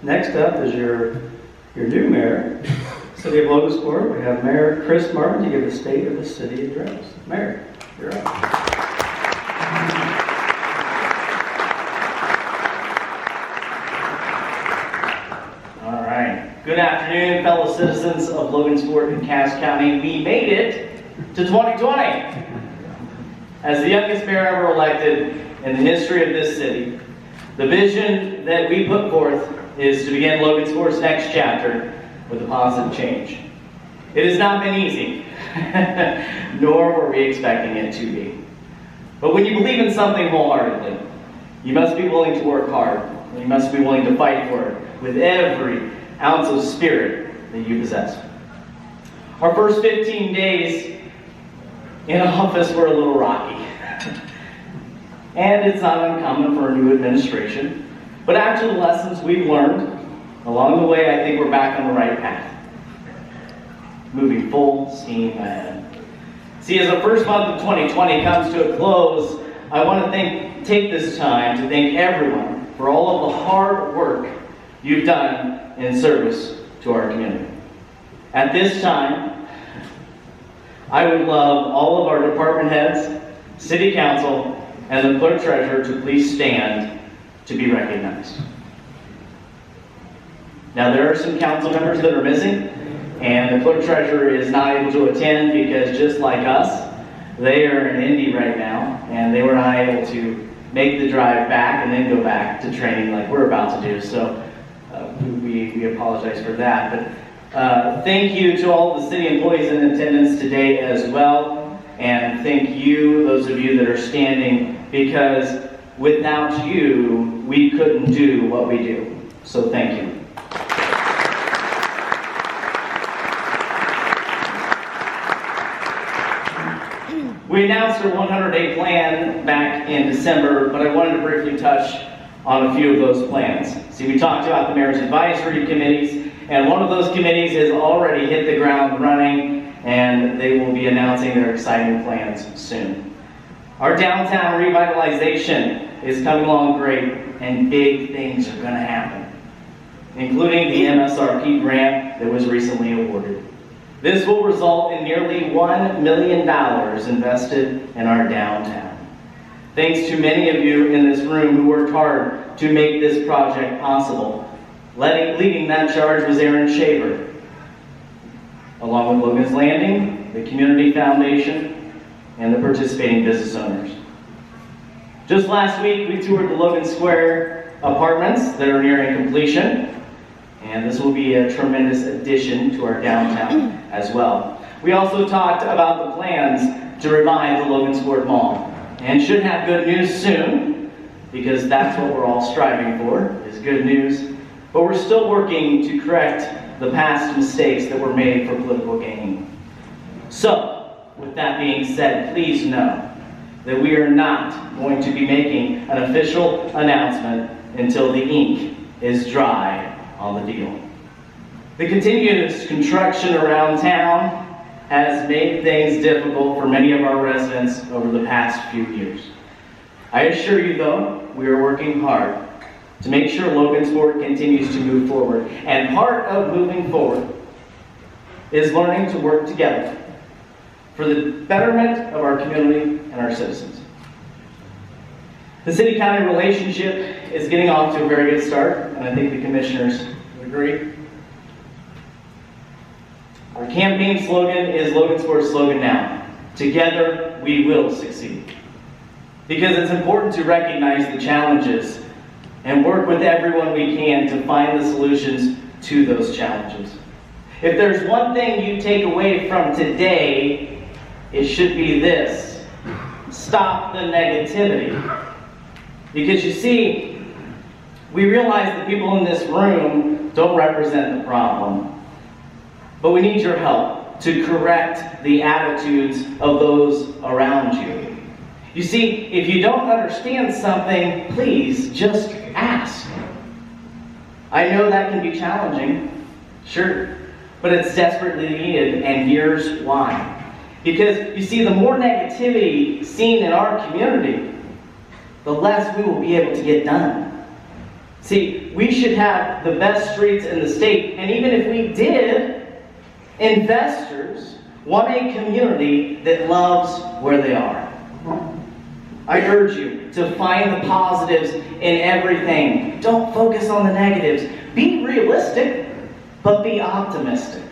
Next up is your new mayor, City of Logansport. We have Mayor Chris Martin to give the state of the city address. Mayor, you're up. All right. Good afternoon, fellow citizens of Logansport and Cass County. We made it to 2020. As the youngest mayor ever elected in the history of this city, the vision that we put forth is to begin Logansport's next chapter with a positive change. It has not been easy, nor were we expecting it to be. But when you believe in something wholeheartedly, you must be willing to work hard. You must be willing to fight for it with every ounce of spirit that you possess. Our first 15 days in office were a little rocky. And it's not uncommon for a new administration. But after the lessons we've learned along the way, I think we're back on the right path. Moving full steam ahead. See, as the first month of 2020 comes to a close, I want to take this time to thank everyone for all of the hard work you've done in service to our community. At this time, I would love all of our department heads, city council, and the clerk treasurer to please stand to be recognized. Now there are some council members that are missing, and the clerk treasurer is not able to attend because just like us, they are in Indy right now, and they were not able to make the drive back and then go back to training like we're about to do. So we apologize for that. But thank you to all the city employees in attendance today as well. And thank you, those of you that are standing, because without you, we couldn't do what we do. So thank you. We announced our 100-day plan back in December, but I wanted to briefly touch on a few of those plans. See, we talked about the mayor's advisory committees, and one of those committees has already hit the ground running, and they will be announcing their exciting plans soon. Our downtown revitalization is coming along great, and big things are going to happen, including the MSRP grant that was recently awarded. This will result in nearly $1 million invested in our downtown. Thanks to many of you in this room who worked hard to make this project possible. Leading that charge was Aaron Shaver, along with Logan's Landing, the Community Foundation, and the participating business owners. Just last week, we toured the Logan Square apartments that are nearing completion, and this will be a tremendous addition to our downtown as well. We also talked about the plans to revive the Logansport Mall, and should have good news soon, because that's what we're all striving for, is good news. But we're still working to correct the past mistakes that were made for political gain. So, with that being said, please know that we are not going to be making an official announcement until the ink is dry on the deal. The continuous construction around town has made things difficult for many of our residents over the past few years. I assure you though, we are working hard to make sure Logansport continues to move forward. And part of moving forward is learning to work together for the betterment of our community and our citizens. The city-county relationship is getting off to a very good start, and I think the commissioners would agree. Our campaign slogan is Logansport's slogan now. Together, we will succeed. Because it's important to recognize the challenges and work with everyone we can to find the solutions to those challenges. If there's one thing you take away from today, it should be this: stop the negativity. Because you see, we realize the people in this room don't represent the problem. But we need your help to correct the attitudes of those around you. You see, if you don't understand something, please just ask. I know that can be challenging, sure, but it's desperately needed, and here's why. Because, you see, the more negativity seen in our community, the less we will be able to get done. See, we should have the best streets in the state. And even if we did, investors want a community that loves where they are. I urge you to find the positives in everything. Don't focus on the negatives. Be realistic, but be optimistic.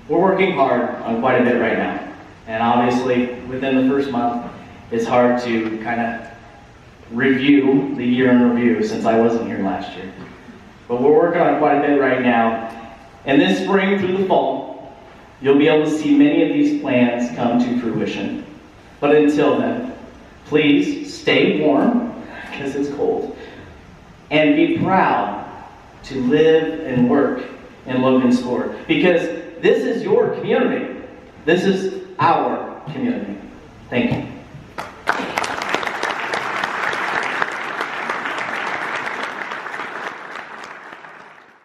We're working hard on quite a bit right now. And obviously, within the first month, it's hard to kind of review the year in review since I wasn't here last year. But we're working on quite a bit right now. And this spring through the fall, you'll be able to see many of these plans come to fruition. But until then, please stay warm, because it's cold, and be proud to live and work in Logansport, because this is your community. This is our community. Thank you.